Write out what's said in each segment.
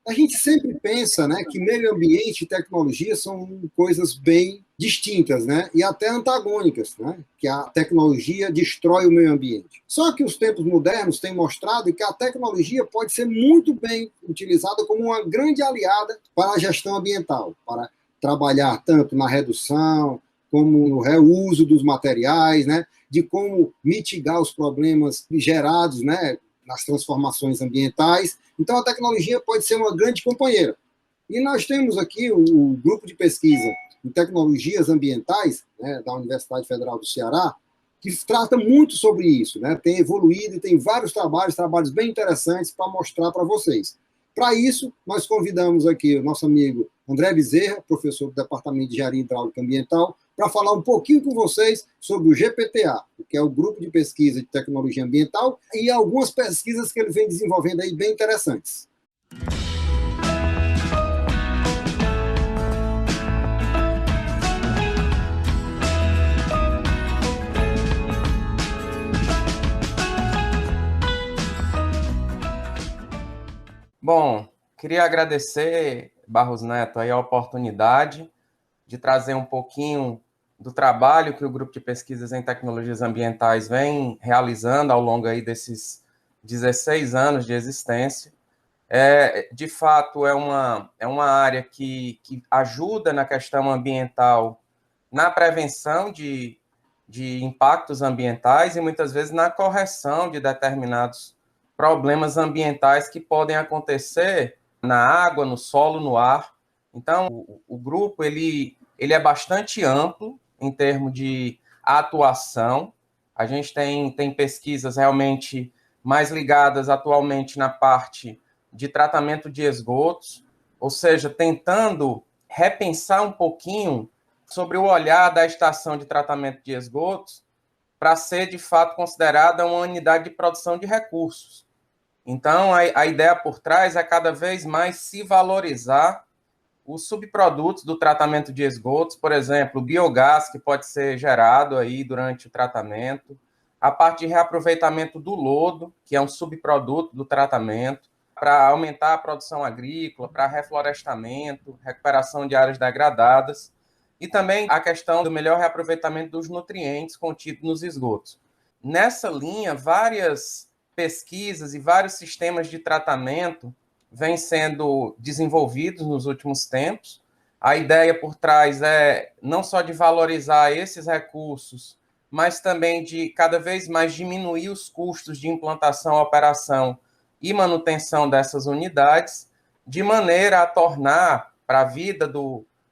A gente sempre pensa, né, que meio ambiente e tecnologia são coisas bem distintas, né, e até antagônicas, né, que a tecnologia destrói o meio ambiente. Só que os tempos modernos têm mostrado que a tecnologia pode ser muito bem utilizada como uma grande aliada para a gestão ambiental, para trabalhar tanto na redução como no reuso dos materiais, né, de como mitigar os problemas gerados, né, nas transformações ambientais. Então, a tecnologia pode ser uma grande companheira. E nós temos aqui o grupo de pesquisa em tecnologias ambientais, né, da Universidade Federal do Ceará, que trata muito sobre isso, né? Tem evoluído e tem vários trabalhos bem interessantes para mostrar para vocês. Para isso, nós convidamos aqui o nosso amigo André Bezerra, professor do Departamento de Engenharia Hidráulica Ambiental, para falar um pouquinho com vocês sobre o GPTA, que é o Grupo de Pesquisa de Tecnologia Ambiental, e algumas pesquisas que ele vem desenvolvendo aí bem interessantes. Bom, queria agradecer, Barros Neto, aí a oportunidade de trazer um pouquinho do trabalho que o Grupo de Pesquisas em Tecnologias Ambientais vem realizando ao longo aí desses 16 anos de existência. De fato, é uma área que ajuda na questão ambiental, na prevenção de impactos ambientais e muitas vezes na correção de determinados problemas ambientais que podem acontecer na água, no solo, no ar. Então, o grupo ele é bastante amplo em termos de atuação. A gente tem pesquisas realmente mais ligadas atualmente na parte de tratamento de esgotos, ou seja, tentando repensar um pouquinho sobre o olhar da estação de tratamento de esgotos para ser, de fato, considerada uma unidade de produção de recursos. Então, a ideia por trás é cada vez mais se valorizar os subprodutos do tratamento de esgotos, por exemplo, o biogás que pode ser gerado aí durante o tratamento, a parte de reaproveitamento do lodo, que é um subproduto do tratamento, para aumentar a produção agrícola, para reflorestamento, recuperação de áreas degradadas, e também a questão do melhor reaproveitamento dos nutrientes contidos nos esgotos. Nessa linha, várias pesquisas e vários sistemas de tratamento vêm sendo desenvolvidos nos últimos tempos. A ideia por trás é não só de valorizar esses recursos, mas também de cada vez mais diminuir os custos de implantação, operação e manutenção dessas unidades, de maneira a tornar para a vida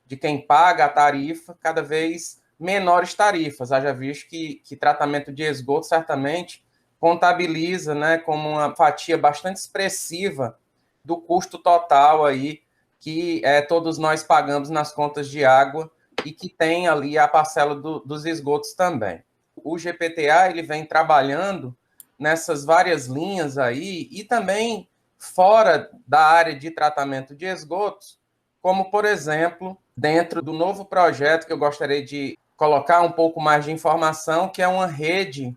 de quem paga a tarifa cada vez menores tarifas. Haja visto que tratamento de esgoto certamente contabiliza, né, como uma fatia bastante expressiva do custo total aí que todos nós pagamos nas contas de água e que tem ali a parcela dos esgotos também. O GPTA ele vem trabalhando nessas várias linhas aí e também fora da área de tratamento de esgotos, como, por exemplo, dentro do novo projeto que eu gostaria de colocar um pouco mais de informação, que é uma rede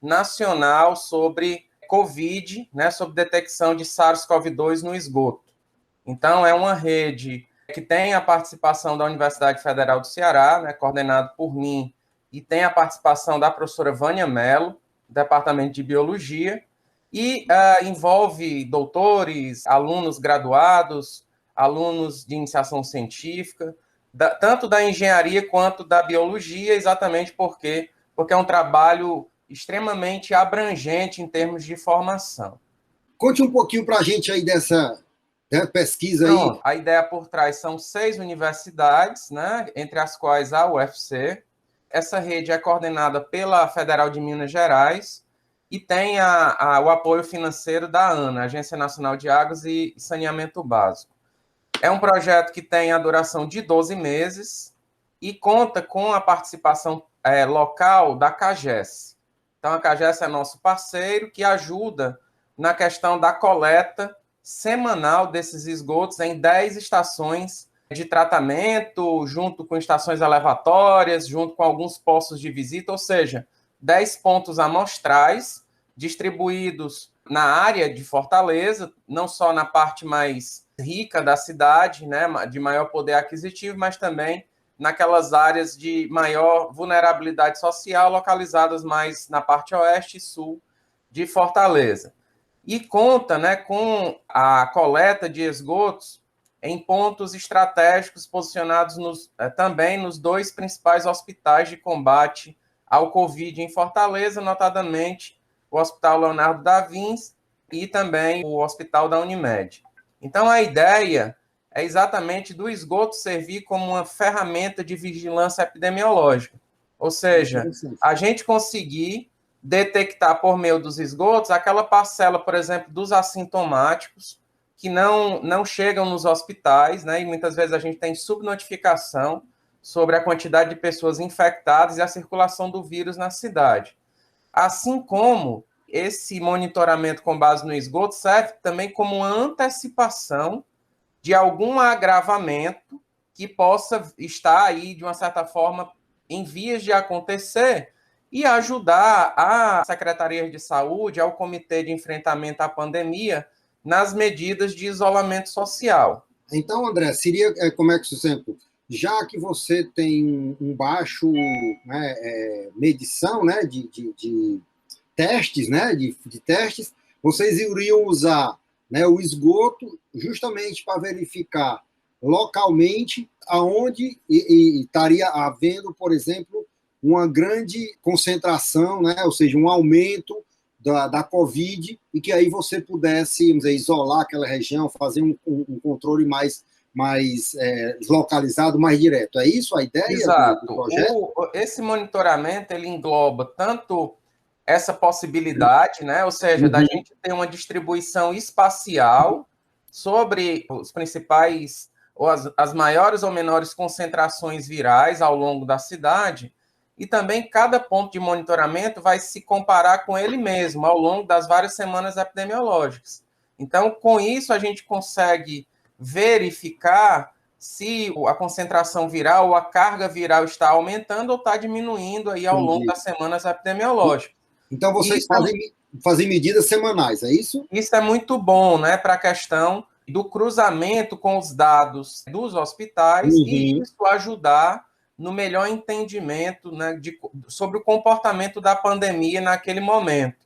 nacional sobre Covid, né, sobre detecção de SARS-CoV-2 no esgoto. Então, é uma rede que tem a participação da Universidade Federal do Ceará, né, coordenado por mim, e tem a participação da professora Vânia Mello, do Departamento de Biologia, e envolve doutores, alunos graduados, alunos de iniciação científica, tanto da engenharia quanto da biologia, exatamente porque é um trabalho extremamente abrangente em termos de formação. Conte um pouquinho para a gente aí dessa pesquisa Pronto, aí. a ideia por trás são 6 universidades, né, entre as quais a UFC. Essa rede é coordenada pela Federal de Minas Gerais e tem o apoio financeiro da ANA, Agência Nacional de Águas e Saneamento Básico. É um projeto que tem a duração de 12 meses e conta com a participação local da CAGES. Então, a CAGES é nosso parceiro que ajuda na questão da coleta semanal desses esgotos em 10 estações de tratamento, junto com estações elevatórias, junto com alguns postos de visita, ou seja, 10 pontos amostrais distribuídos na área de Fortaleza, não só na parte mais rica da cidade, né, de maior poder aquisitivo, mas também naquelas áreas de maior vulnerabilidade social, localizadas mais na parte oeste e sul de Fortaleza. E conta, né, com a coleta de esgotos em pontos estratégicos posicionados também nos 2 principais hospitais de combate ao Covid em Fortaleza, notadamente o Hospital Leonardo da Vinci e também o Hospital da Unimed. Então, a ideia é exatamente do esgoto servir como uma ferramenta de vigilância epidemiológica. Ou seja, a gente conseguir detectar por meio dos esgotos aquela parcela, por exemplo, dos assintomáticos, que não chegam nos hospitais, né? E muitas vezes a gente tem subnotificação sobre a quantidade de pessoas infectadas e a circulação do vírus na cidade. Assim como esse monitoramento com base no esgoto serve também como uma antecipação de algum agravamento que possa estar aí, de uma certa forma, em vias de acontecer, e ajudar a Secretaria de Saúde, ao Comitê de Enfrentamento à Pandemia, nas medidas de isolamento social. Então, André, seria, como é que, por exemplo, já que você tem um baixo, né, medição, né, de testes, né, de testes, vocês iriam usar, né, o esgoto justamente para verificar localmente aonde estaria havendo, por exemplo, uma grande concentração, né, ou seja, um aumento da Covid, e que aí você pudesse, vamos dizer, isolar aquela região, fazer um controle mais localizado, mais direto. É isso a ideia? Exato. Do projeto? Esse monitoramento, ele engloba tanto essa possibilidade, né? Ou seja, da gente ter uma distribuição espacial sobre os principais, ou as maiores ou menores concentrações virais ao longo da cidade, e também cada ponto de monitoramento vai se comparar com ele mesmo ao longo das várias semanas epidemiológicas. Então, com isso, a gente consegue verificar se a concentração viral ou a carga viral está aumentando ou está diminuindo aí ao longo das semanas epidemiológicas. Então, vocês fazem medidas semanais, é isso? Isso é muito bom, né, para a questão do cruzamento com os dados dos hospitais e isso ajudar no melhor entendimento, né, sobre o comportamento da pandemia naquele momento.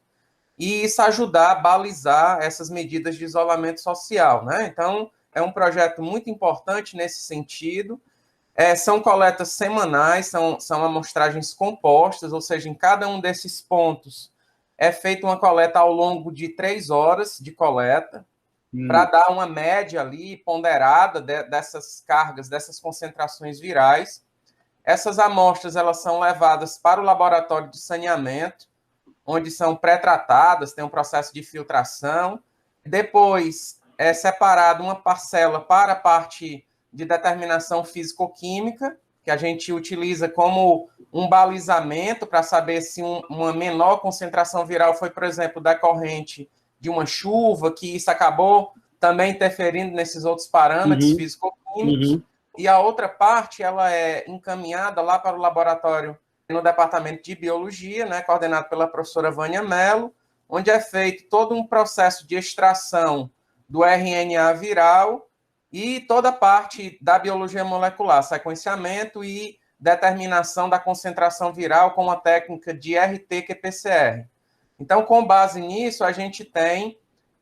E isso ajudar a balizar essas medidas de isolamento social, né? Então, é um projeto muito importante nesse sentido. São coletas semanais, são amostragens compostas, ou seja, em cada um desses pontos é feita uma coleta ao longo de 3 horas de coleta, para dar uma média ali ponderada dessas cargas, dessas concentrações virais. Essas amostras elas são levadas para o laboratório de saneamento, onde são pré-tratadas, tem um processo de filtração. Depois é separada uma parcela para a parte de determinação físico-química, que a gente utiliza como um balizamento para saber se uma menor concentração viral foi, por exemplo, decorrente de uma chuva, que isso acabou também interferindo nesses outros parâmetros físico-químicos. E a outra parte ela é encaminhada lá para o laboratório no departamento de biologia, né, coordenado pela professora Vânia Mello, onde é feito todo um processo de extração do RNA viral e toda a parte da biologia molecular, sequenciamento e determinação da concentração viral com a técnica de RT-qPCR. Então, com base nisso, a gente tem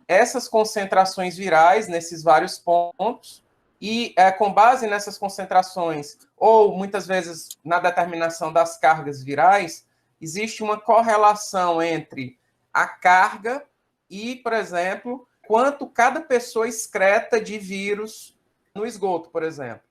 essas concentrações virais nesses vários pontos, e com base nessas concentrações, ou muitas vezes na determinação das cargas virais, existe uma correlação entre a carga e, por exemplo, quanto cada pessoa excreta de vírus no esgoto, por exemplo.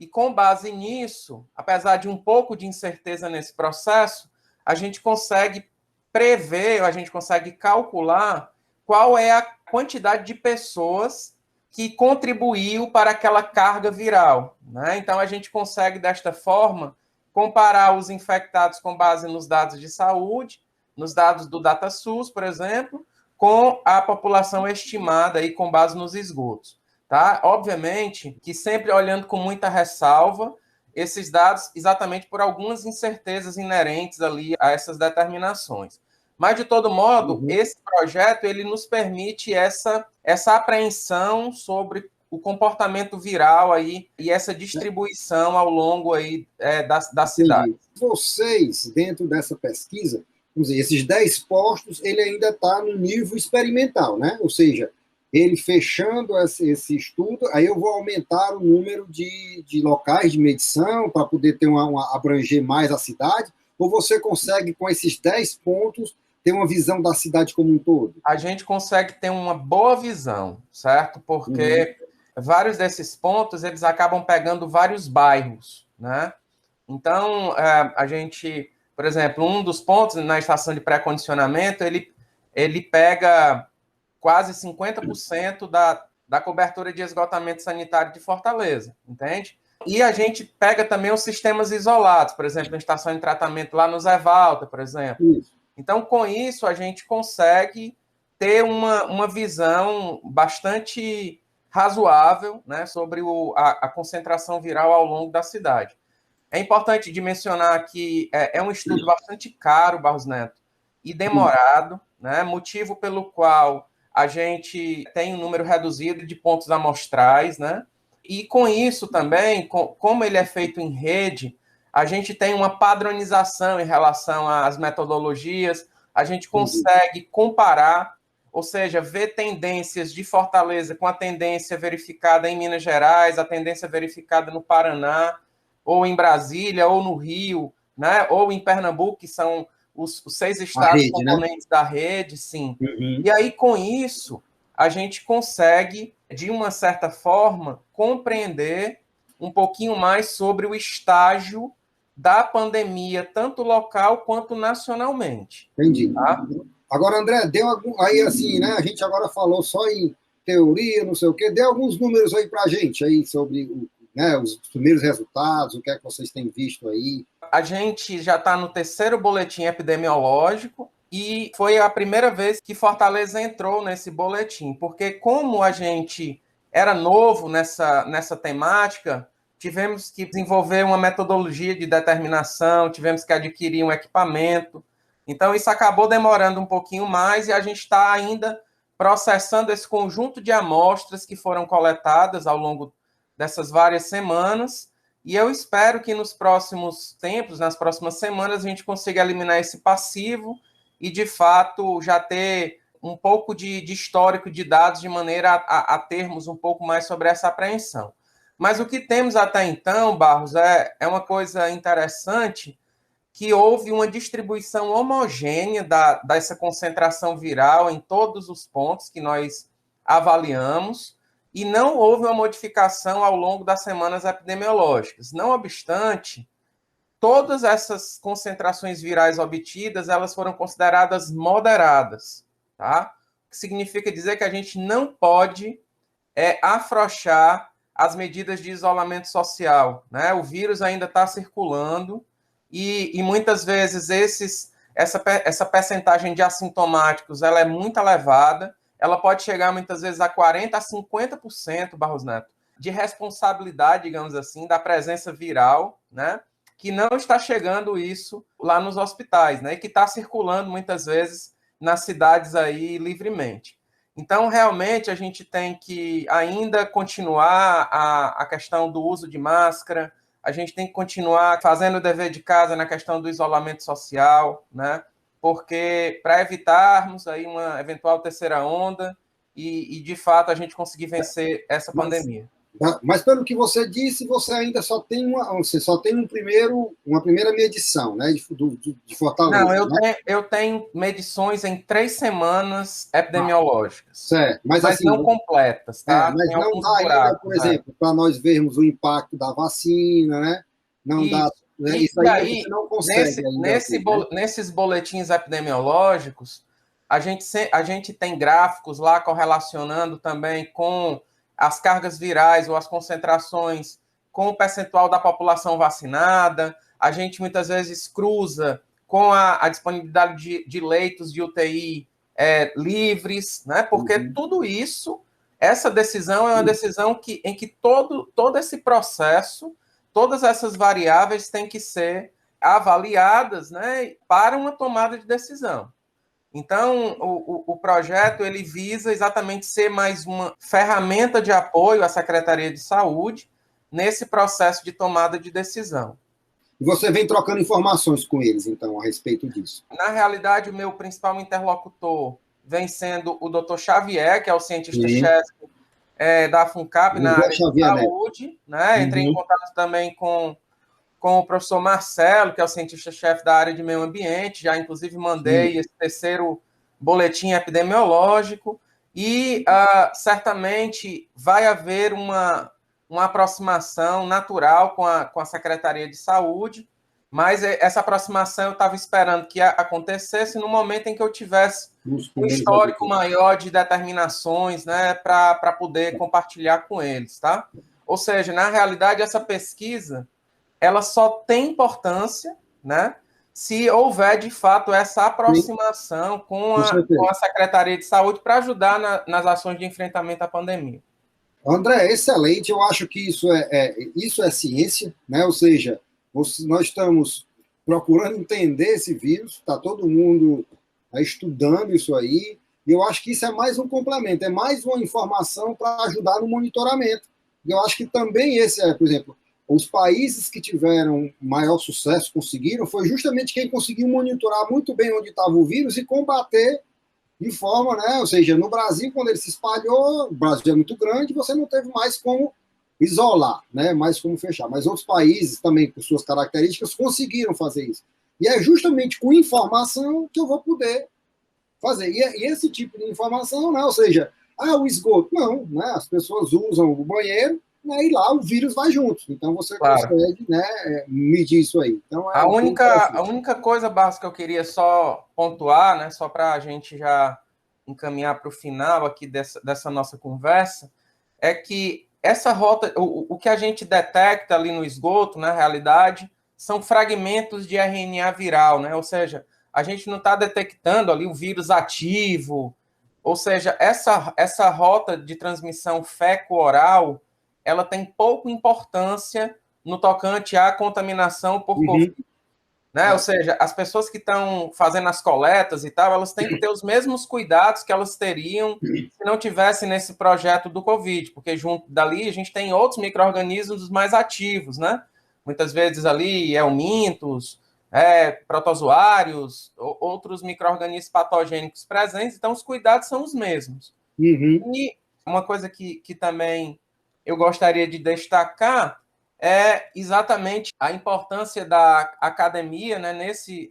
E com base nisso, apesar de um pouco de incerteza nesse processo, a gente consegue prever, a gente consegue calcular qual é a quantidade de pessoas que contribuiu para aquela carga viral, né? Então, a gente consegue, desta forma, comparar os infectados com base nos dados de saúde, nos dados do DataSUS, por exemplo, com a população estimada aí com base nos esgotos, tá? Obviamente que sempre olhando com muita ressalva esses dados, exatamente por algumas incertezas inerentes ali a essas determinações. Mas, de todo modo, esse projeto ele nos permite essa apreensão sobre o comportamento viral aí e essa distribuição ao longo aí da cidade. Vocês, dentro dessa pesquisa, vamos dizer, esses 10 postos, ele ainda está no nível experimental, né? Ou seja, ele fechando esse estudo, aí eu vou aumentar o número de locais de medição para poder ter abranger mais a cidade, ou você consegue, com esses 10 pontos, ter uma visão da cidade como um todo? A gente consegue ter uma boa visão, certo? Porque vários desses pontos, eles acabam pegando vários bairros, né? Então, a gente, por exemplo, um dos pontos na estação de pré-condicionamento, ele pega quase 50% da cobertura de esgotamento sanitário de Fortaleza, entende? E a gente pega também os sistemas isolados, por exemplo, a estação de tratamento lá no Zé Walter, por exemplo. Isso. Então, com isso, a gente consegue ter uma visão bastante razoável, né, sobre a concentração viral ao longo da cidade. É importante de mencionar que é um estudo bastante caro, Barros Neto, e demorado, né, motivo pelo qual a gente tem um número reduzido de pontos amostrais, né, e com isso também, como ele é feito em rede, a gente tem uma padronização em relação às metodologias, a gente consegue comparar, ou seja, ver tendências de Fortaleza com a tendência verificada em Minas Gerais, a tendência verificada no Paraná, ou em Brasília, ou no Rio, né? Ou em Pernambuco, que são os 6 estados rede, componentes, né, da rede, sim. Uhum. E aí, com isso, a gente consegue, de uma certa forma, compreender um pouquinho mais sobre o estágio da pandemia, tanto local quanto nacionalmente. Entendi. Tá? Agora, André, deu algum. Aí, assim, né? A gente agora falou só em teoria, não sei o quê. Dê alguns números aí para a gente aí sobre né, os primeiros resultados, o que é que vocês têm visto aí. A gente já está no 3º boletim epidemiológico e foi a primeira vez que Fortaleza entrou nesse boletim, porque como a gente era novo nessa temática, tivemos que desenvolver uma metodologia de determinação, tivemos que adquirir um equipamento. Então, isso acabou demorando um pouquinho mais e a gente está ainda processando esse conjunto de amostras que foram coletadas ao longo dessas várias semanas. E eu espero que nos próximos tempos, nas próximas semanas, a gente consiga eliminar esse passivo e, de fato, já ter um pouco de histórico de dados de maneira a termos um pouco mais sobre essa apreensão. Mas o que temos até então, Barros, é uma coisa interessante, que houve uma distribuição homogênea dessa concentração viral em todos os pontos que nós avaliamos, e não houve uma modificação ao longo das semanas epidemiológicas. Não obstante, todas essas concentrações virais obtidas, elas foram consideradas moderadas, tá? O que significa dizer que a gente não pode afrouxar as medidas de isolamento social, né? O vírus ainda está circulando e muitas vezes essa percentagem de assintomáticos ela é muito elevada, ela pode chegar muitas vezes a 40% a 50%, Barros Neto, de responsabilidade, digamos assim, da presença viral, né? Que não está chegando isso lá nos hospitais, né? E que está circulando muitas vezes nas cidades aí livremente. Então, realmente, a gente tem que ainda continuar a questão do uso de máscara, a gente tem que continuar fazendo o dever de casa na questão do isolamento social, né? Porque para evitarmos aí uma eventual terceira onda e, de fato, a gente conseguir vencer essa pandemia. Mas pelo que você disse, você ainda só tem uma primeira medição, né, de Fortaleza. Não, né? eu tenho medições em 3 semanas epidemiológicas. Certo, mas assim, não completas, tá? mas Tem não alguns dá ainda, buracos, por exemplo, para nós vermos o impacto da vacina, né? Não dá, né? Isso E aí aí, você não consegue ainda ver, né? nesses boletins epidemiológicos, a gente tem gráficos lá correlacionando também com as cargas virais ou as concentrações com o percentual da população vacinada. A gente muitas vezes cruza com a disponibilidade de leitos de UTI livres, né? Porque tudo isso, essa decisão é uma decisão em que todo esse processo, todas essas variáveis têm que ser avaliadas, né, para uma tomada de decisão. Então, o projeto ele visa exatamente ser mais uma ferramenta de apoio à Secretaria de Saúde nesse processo de tomada de decisão. E você vem trocando informações com eles, então, a respeito disso? Na realidade, o meu principal interlocutor vem sendo o Dr. Xavier, que é o cientista-chefe da FUNCAP na área de saúde. Né? Entrei em contato também com o professor Marcelo, que é o cientista-chefe da área de meio ambiente, já inclusive mandei esse terceiro boletim epidemiológico, e certamente vai haver uma aproximação natural com a Secretaria de Saúde, mas essa aproximação eu estava esperando que acontecesse no momento em que eu tivesse um histórico maior de determinações, né, para poder compartilhar com eles, tá? Ou seja, na realidade, essa pesquisa ela só tem importância, né, se houver, de fato, essa aproximação com a Secretaria de Saúde para ajudar nas ações de enfrentamento à pandemia. André, excelente. Eu acho que isso é ciência, né? Ou seja, nós estamos procurando entender esse vírus, está todo mundo estudando isso aí, e eu acho que isso é mais um complemento, é mais uma informação para ajudar no monitoramento. E eu acho que também por exemplo, os países que tiveram maior sucesso, conseguiram, foi justamente quem conseguiu monitorar muito bem onde estava o vírus e combater de forma, né? Ou seja, no Brasil, quando ele se espalhou, o Brasil é muito grande, você não teve mais como isolar, né? Mais como fechar. Mas outros países também, com suas características, conseguiram fazer isso. E é justamente com informação que eu vou poder fazer. E esse tipo de informação, né? Ou seja, o esgoto, não, né? As pessoas usam o banheiro, né, e lá o vírus vai junto. Então você consegue, né, medir isso aí. Então, a única coisa, Barros, que eu queria só pontuar, né, só para a gente já encaminhar para o final aqui dessa nossa conversa, é que essa rota, o que a gente detecta ali no esgoto, na realidade, são fragmentos de RNA viral, né? Ou seja, a gente não está detectando ali o vírus ativo, ou seja, essa rota de transmissão feco-oral, ela tem pouca importância no tocante à contaminação por Covid. Né? Ou seja, as pessoas que estão fazendo as coletas e tal, elas têm que ter os mesmos cuidados que elas teriam se não tivessem nesse projeto do Covid, porque junto dali a gente tem outros micro-organismos mais ativos, né? Muitas vezes ali helmintos, protozoários, outros micro-organismos patogênicos presentes, então os cuidados são os mesmos. E uma coisa que também eu gostaria de destacar é exatamente a importância da academia, né,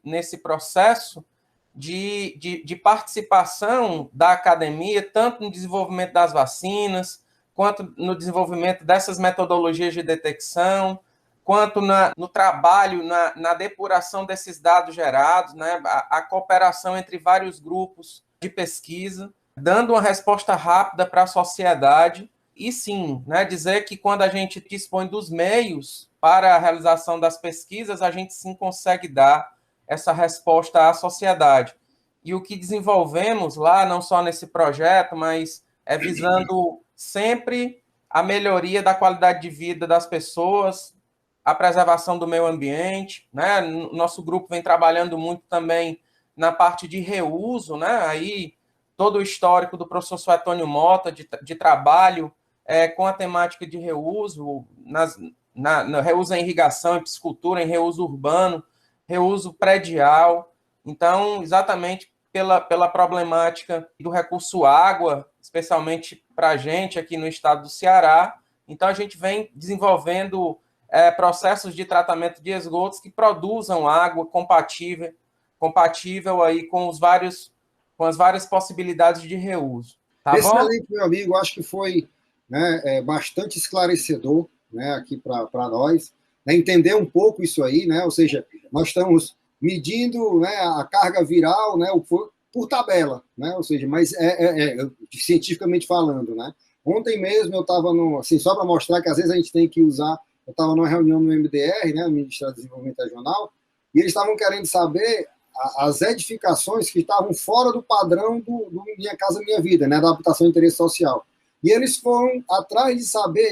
nesse processo de participação da academia, tanto no desenvolvimento das vacinas, quanto no desenvolvimento dessas metodologias de detecção, quanto no trabalho, na depuração desses dados gerados, né, a cooperação entre vários grupos de pesquisa, dando uma resposta rápida para a sociedade. E sim, né, dizer que quando a gente dispõe dos meios para a realização das pesquisas, a gente sim consegue dar essa resposta à sociedade. E o que desenvolvemos lá, não só nesse projeto, mas visando sempre a melhoria da qualidade de vida das pessoas, a preservação do meio ambiente, né? Nosso grupo vem trabalhando muito também na parte de reuso, né? Aí todo o histórico do professor Suetônio Mota de trabalho com a temática de reuso, reuso em irrigação, em piscicultura, em reuso urbano, reuso predial. Então, exatamente pela problemática do recurso água, especialmente para a gente aqui no estado do Ceará. Então, a gente vem desenvolvendo processos de tratamento de esgotos que produzam água compatível aí com as várias possibilidades de reuso. Tá Excelente, bom? meu amigo. Acho que foi, né, bastante esclarecedor, né, aqui para nós, né, entender um pouco isso aí, né? Ou seja, nós estamos medindo, né, a carga viral, né, por tabela, né? Ou seja, mas cientificamente falando, né? Ontem mesmo eu estava assim, só para mostrar que às vezes a gente tem que usar, eu estava numa reunião no MDR, né, no Ministério do Desenvolvimento Regional, e eles estavam querendo saber as edificações que estavam fora do padrão do Minha Casa Minha Vida, né, da habitação de interesse social. E eles foram atrás de saber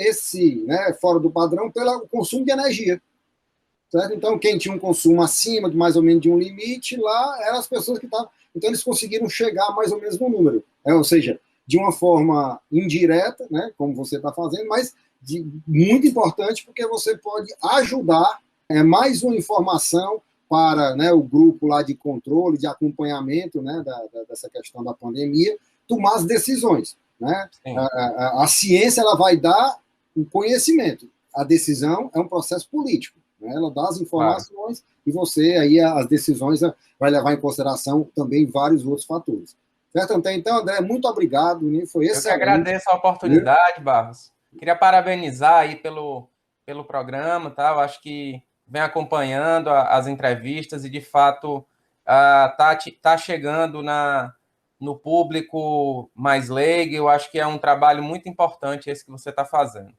né, fora do padrão pelo consumo de energia. Certo? Então, quem tinha um consumo acima de mais ou menos de um limite, lá eram as pessoas que estavam. Então, eles conseguiram chegar mais ou menos no número. Ou seja, de uma forma indireta, né, como você está fazendo, mas muito importante, porque você pode ajudar mais uma informação para, né, o grupo lá de controle, de acompanhamento, né, dessa questão da pandemia, tomar as decisões. Né? A ciência ela vai dar o conhecimento. A decisão é um processo político. Né? Ela dá as informações e você, aí, as decisões vai levar em consideração também vários outros fatores. Certo? Então, André, muito obrigado. Né? Foi excelente. Eu que agradeço a oportunidade, Barros. Queria parabenizar aí pelo programa, tá? Eu acho que vem acompanhando as entrevistas e, de fato, tá chegando no público mais leigo. Eu acho que é um trabalho muito importante esse que você está fazendo.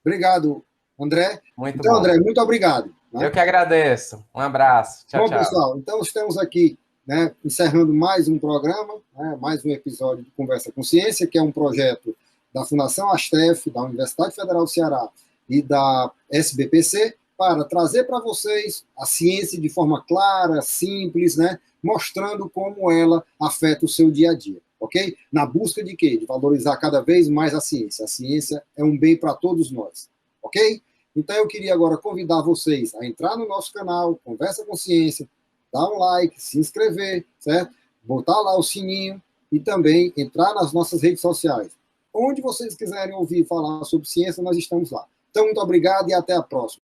Obrigado, André. Muito bom. André, muito obrigado. Né? Eu que agradeço. Um abraço. Tchau, tchau. Pessoal, então estamos aqui, né, encerrando mais um programa, né, mais um episódio de Conversa com Ciência, que é um projeto da Fundação Astef, da Universidade Federal do Ceará e da SBPC, para trazer para vocês a ciência de forma clara, simples, né, mostrando como ela afeta o seu dia a dia, ok? Na busca de quê? De valorizar cada vez mais a ciência. A ciência é um bem para todos nós, ok? Então eu queria agora convidar vocês a entrar no nosso canal, Conversa com Ciência, dar um like, se inscrever, certo? Botar lá o sininho e também entrar nas nossas redes sociais. Onde vocês quiserem ouvir falar sobre ciência, nós estamos lá. Então, muito obrigado e até a próxima.